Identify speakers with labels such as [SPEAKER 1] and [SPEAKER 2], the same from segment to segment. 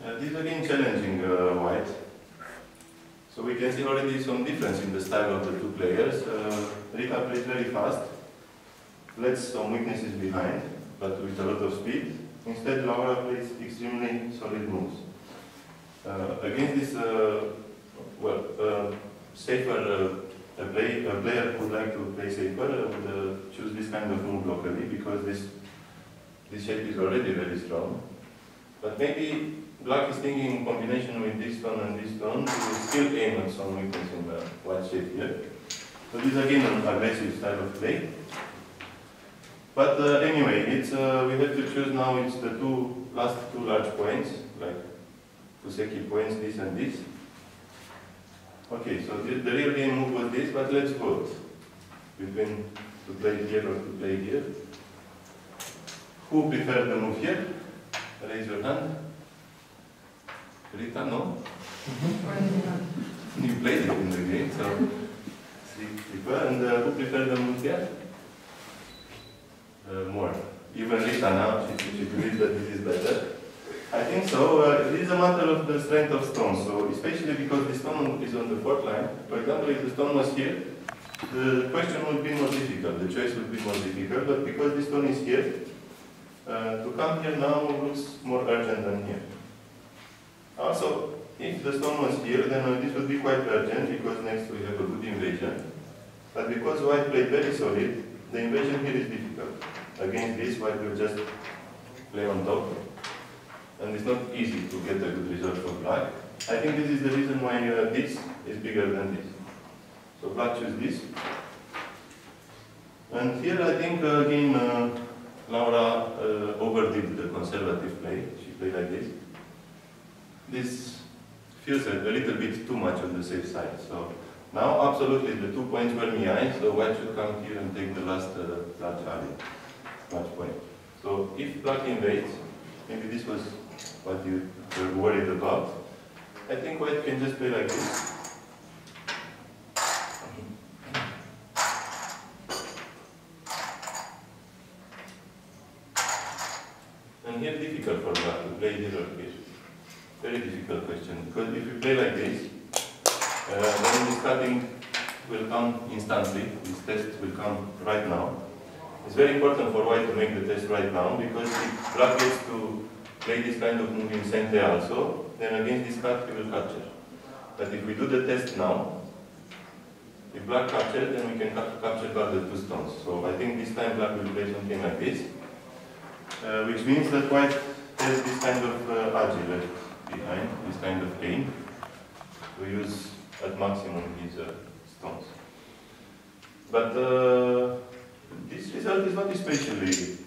[SPEAKER 1] This is again challenging white. So we can see already some difference in the style of the two players. Rita plays very fast, lets some weaknesses behind, but with a lot of speed. Instead, Laura plays extremely solid moves. Against this, safer a player who would like to play safer would choose this kind of move locally, because this shape is already very strong. But maybe Black is thinking in combination with this stone and this stone, he will still aim at some weakness in the white shape here. So this is again an aggressive style of play. But anyway, it's we have to choose now, it's the last two large points, like Fuseki points, this and this. Okay, so the real game move was this, but let's vote between to play here or to play here. Who preferred the move here? Raise your hand. Rita, no? You played it in the game, so and who preferred the move here? More. Even Rita now, she believes that this is better. I think so. It is a matter of the strength of stone. So especially because the stone is on the fourth line. For example, if the stone was here, the question would be more difficult. The choice would be more difficult. But because the stone is here, to come here now looks more urgent than here. Also, if the stone was here, then this would be quite urgent because next we have a good invasion. But because white played very solid, the invasion here is difficult. Against this, white will just play on top. And it's not easy to get a good result for black. I think this is the reason why this is bigger than this. So black chooses this. And here I think again Laura overdid the conservative play. She played like this. This feels a little bit too much on the safe side. So now absolutely the 2 points were Miai, so white should come here and take the last large alley, large point. So if black invades, maybe this was what you were worried about. I think white can just play like this. And here difficult for black to play here or here. Very difficult question, because if you play like this, then this cutting will come instantly. This test will come right now. It's very important for white to make the test right now, because if black gets to play this kind of move in Sainte also, then against this cut he will capture. But if we do the test now, if black captures, then we can capture back the two stones. So I think this time black will play something like this, which means that white has this kind of agi left behind, this kind of aim, to use at maximum his stones. But this result is not especially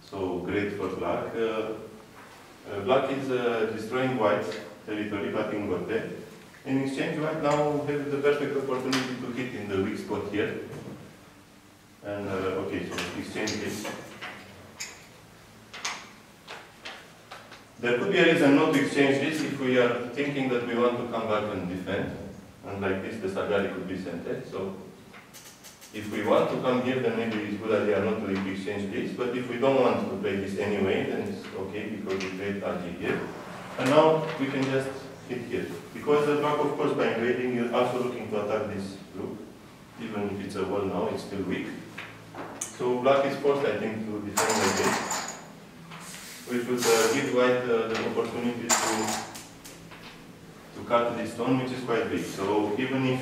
[SPEAKER 1] so great for black. Black is destroying white's territory, batting Gote. In exchange, white now has the perfect opportunity to hit in the weak spot here. And okay, so exchange this. There could be a reason not to exchange this if we are thinking that we want to come back and defend. And like this, the Sagari could be sent. So if we want to come here, then maybe it's a good idea not to exchange this. But if we don't want to play this anyway, then it's okay because we played Agi here. And now we can just hit here. Because the black, of course, by invading, you're also looking to attack this loop. Even if it's a wall now, it's still weak. So black is forced, I think, to defend like this, which would give white the opportunity to cut this stone, which is quite big. So even if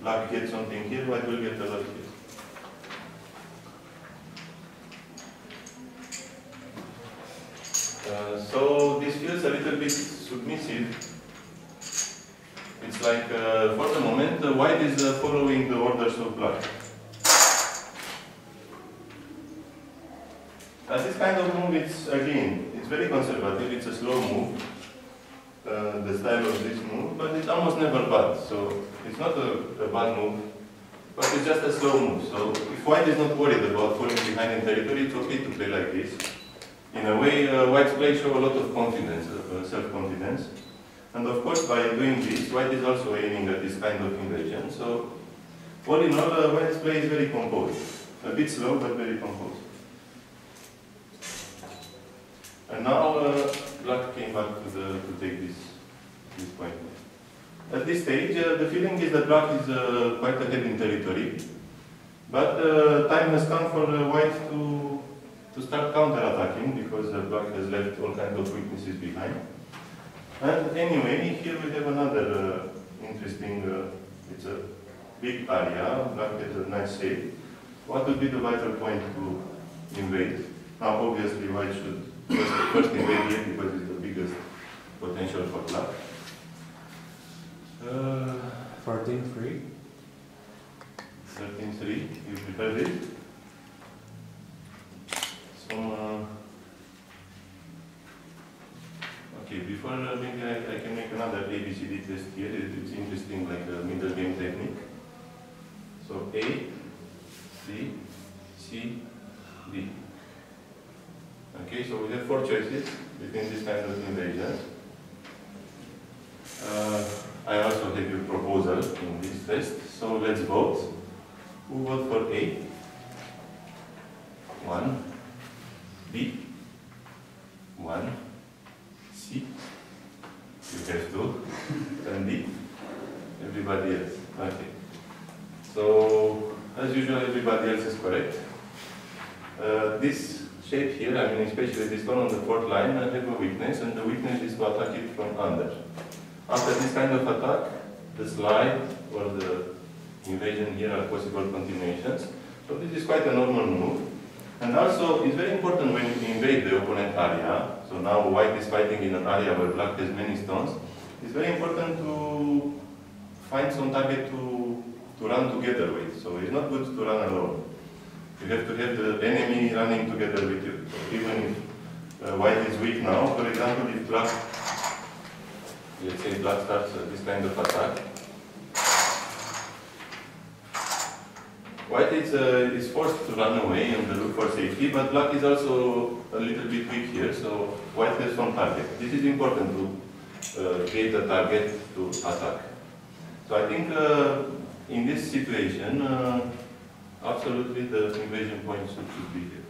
[SPEAKER 1] black gets something here, white will get a lot here. So this feels a little bit submissive. It's like, for the moment, white is following the orders of black. This kind of move, it's very conservative, it's a slow move, the style of this move, but it's almost never bad. So it's not a bad move, but it's just a slow move. So if white is not worried about falling behind in territory, it's okay to play like this. In a way, white's play shows a lot of confidence, self-confidence. And of course, by doing this, white is also aiming at this kind of invasion. So all in all, white's play is very composed. A bit slow, but very composed. And now black came back to take this point. At this stage, the feeling is that black is quite ahead in territory, but time has come for white to start counter-attacking because black has left all kinds of weaknesses behind. And anyway, here we have another interesting, it's a big area, black has a nice shape. What would be the vital point to invade? Now obviously white should first invade here because it's the biggest potential for black.
[SPEAKER 2] 14-3.
[SPEAKER 1] 13-3, you prefer this? Okay, before maybe I can make another ABCD test here. It's interesting, like a middle game technique. So A, C, C, D. Okay, so we have 4 choices between this kind of invasions. I also have your proposal in this test, so let's vote. Who vote for A? 1, B, 1, C, you have 2, and D, everybody else. Okay. So, as usual, everybody else is correct. This shape here, I mean especially this one on the 4th line, have a weakness, and the weakness is to attack it from under. After this kind of attack, the slide or the invasion here are possible continuations. So this is quite a normal move. And also, it's very important when you invade the opponent area, so now white is fighting in an area where black has many stones, it's very important to find some target to run together with. So it's not good to run alone. You have to have the enemy running together with you. So even if white is weak now, for example, if black, let's say black starts this kind of attack, white is forced to run away and look for safety, but black is also a little bit weak here, so white has some target. This is important to create a target to attack. So I think in this situation, absolutely the invasion point should be here.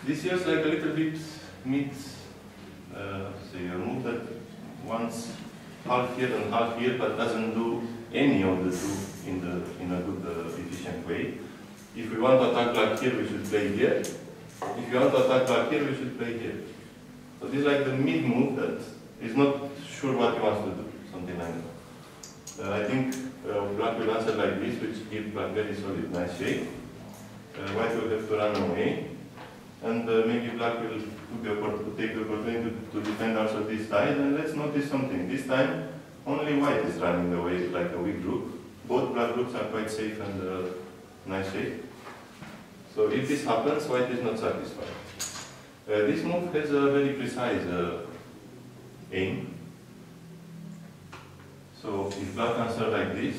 [SPEAKER 1] This feels like a little bit meets, say, a move that wants half here and half here, but doesn't do any of the two in a good, efficient way. If we want to attack black here, we should play here. If you want to attack black here, we should play here. So this is like the mid move that is not sure what he wants to do, something like that. I think black will answer like this, which gives black very solid, nice shape. White will have to run away, and maybe black will take the opportunity to defend also this side. And let's notice something. This time, only white is running away like a weak group. Both black groups are quite safe and nice shape. So if this happens, white is not satisfied. This move has a very precise aim. So if black answers like this,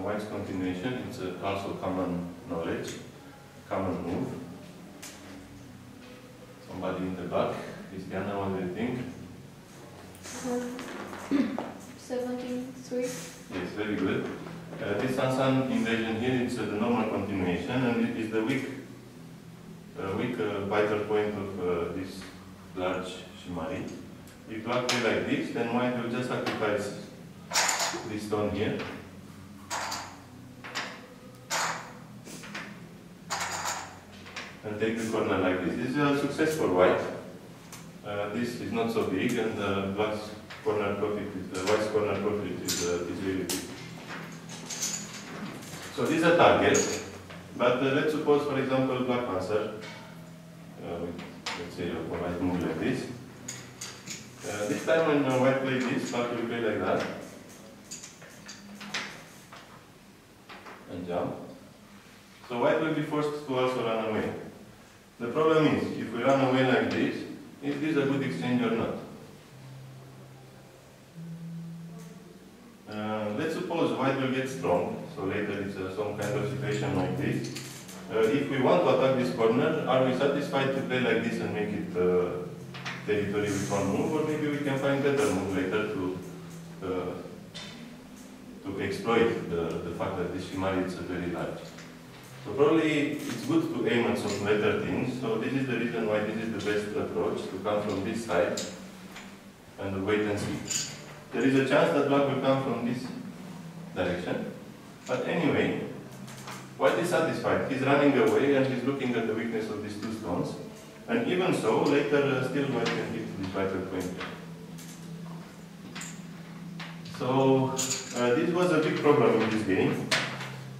[SPEAKER 1] white's continuation, it's also common knowledge, common move. Somebody in the back, Cristiana, what do you think?
[SPEAKER 3] 17-3.
[SPEAKER 1] Yes, very good. This Sansan invasion here, it's the normal continuation, and it is the weak vital point of this large shimari. If black play like this, then white will just sacrifice this stone here. And take the corner like this. This is a success for white. This is not so big, and black's corner profit, white's corner profit is really big. So this is a target, but let's suppose, for example, black answer, let's say a white move like this. This time when white plays this, black will play like that, and jump. So white will be forced to also run away. The problem is, if we run away like this, is this a good exchange or not? Let's suppose white will get strong, so later it's some kind of situation like this. If we want to attack this corner, are we satisfied to play like this and make it territory with one move, or maybe we can find better move later to exploit the fact that this shimari is very large. So probably it's good to aim at some better things. So this is the reason why this is the best approach, to come from this side and wait and see. There is a chance that black will come from this direction. But anyway, white is satisfied. He's running away and he's looking at the weakness of these two stones. And even so, later still white can hit this vital point. So this was a big problem in this game.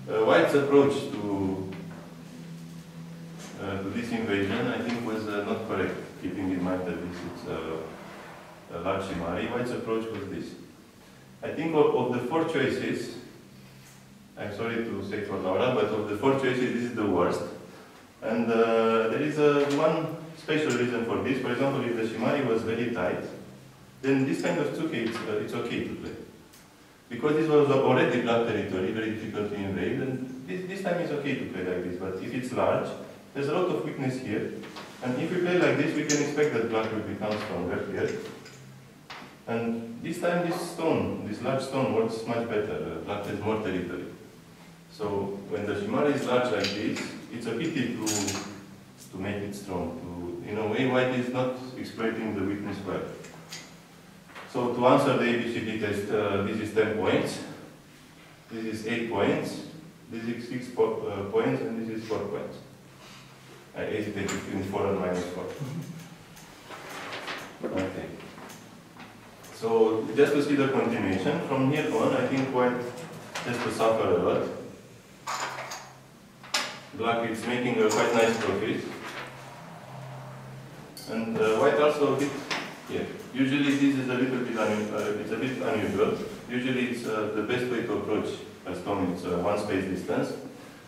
[SPEAKER 1] White's approach to this invasion, I think, was not correct, keeping in mind that this is a large Shimari. White's approach was this. I think of the four choices, I'm sorry to say for Laura, but of the four choices, this is the worst. And there is one special reason for this. For example, if the Shimari was very tight, then this kind of tsuke, it's okay to play. Because this was already black territory, very difficult to invade, and this time it's okay to play like this. But if it's large, there's a lot of weakness here. And if we play like this, we can expect that black will become stronger here. And this time this stone, this large stone, works much better. Black has more territory. So when the Shimari is large like this, it's a pity to make it strong. In a way, white is not exploiting the weakness well. So to answer the ABCD test, this is 10 points, this is 8 points, this is 6 points, and this is 4 points. I hesitate between 4 and -4. Okay. So just to see the continuation, from here on, I think white has to suffer a lot. Black is making a quite nice profit. And white also hit here. Usually this is a little bit it's a bit unusual. Usually it's the best way to approach a stone, it's one space distance.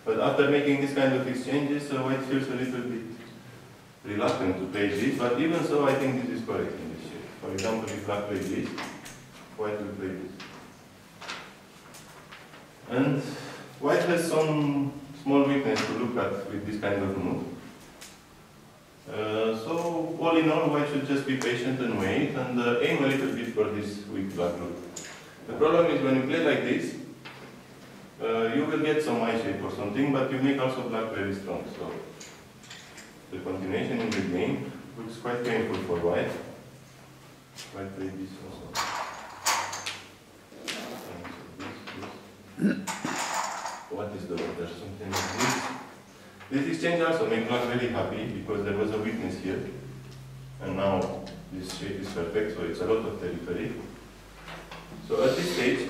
[SPEAKER 1] But after making this kind of exchanges, white feels a little bit reluctant to play this. But even so, I think this is correct in this shape. For example, if black plays this, white will play this. And white has some small weakness to look at with this kind of move. So, all in all, white should just be patient and wait, and aim a little bit for this weak black rook. The problem is when you play like this, you will get some eye shape or something, but you make also black very strong. So, the continuation in the game looks quite painful for white. White play this also. What is the order? Something like this. This exchange also made black very happy because there was a weakness here. And now this shape is perfect, so it's a lot of territory. So at this stage,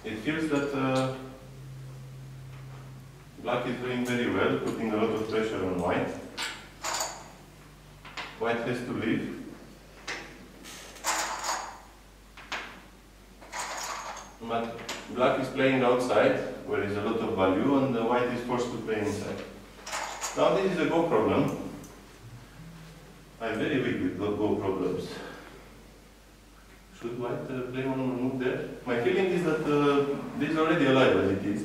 [SPEAKER 1] it feels that black is doing very well, putting a lot of pressure on white. White has to leave. But black is playing outside, where there is a lot of value, and the white is forced to play inside. Now this is a go problem. I'm very weak with go problems. Should white play one move there? My feeling is that this is already alive as it is.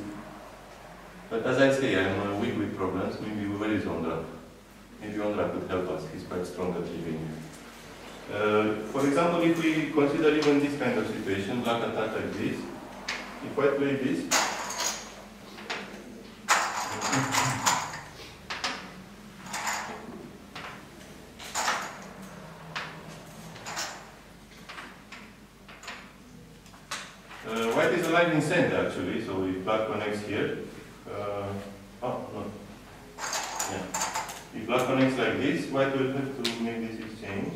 [SPEAKER 1] But as I say, I'm weak with problems. Maybe where is Ondra? Maybe Ondra could help us. He's quite strong at living. For example, if we consider even this kind of situation, black attack like this, if white play this, white is alive in center actually, so if black connects here, if black connects like this, white will have to make this exchange.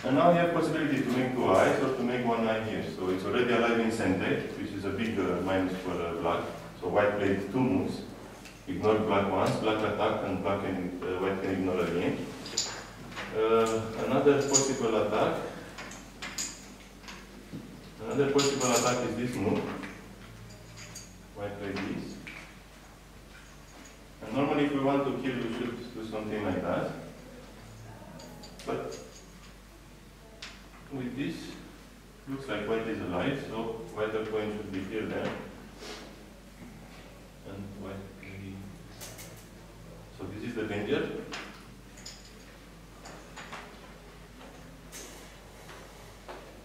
[SPEAKER 1] And now you have possibility to make two eyes or to make one eye here. So it's already alive in center, which is a big minus for black. So white played two moves. Ignore black once, black attack, and white can ignore again. Another possible attack is this move. White play this. And normally if we want to kill, we should do something like that. But with this, looks like white is alive, so white point should be here then. And white maybe. So this is the danger.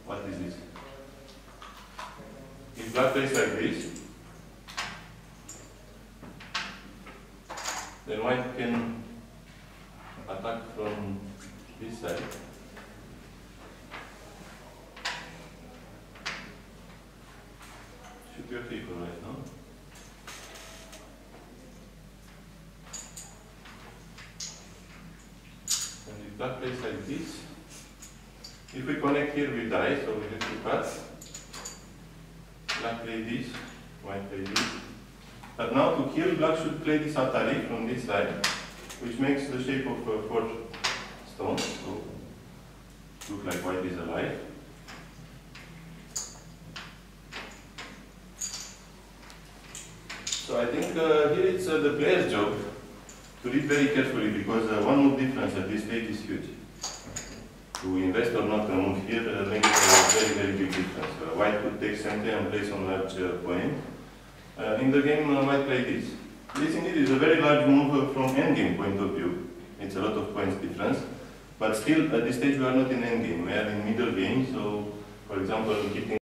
[SPEAKER 1] What is this? If black plays like this, then white can attack from this side. Should be okay for right now. And if black plays like this, if we connect here we die, so we have to cut. Black play this, white play this. But now to kill, black should play this Atari from this side, which makes the shape of 4 stones, so look like white is alive. So I think here it's the player's job to read very carefully, because one move difference at this stage is huge. To invest or not a move here makes a very, very big difference. White could take center and place on large point. In the game, white play this. This indeed is a very large move from endgame point of view. It's a lot of points difference. But still, at this stage, we are not in endgame. We are in middle game. So, for example, keeping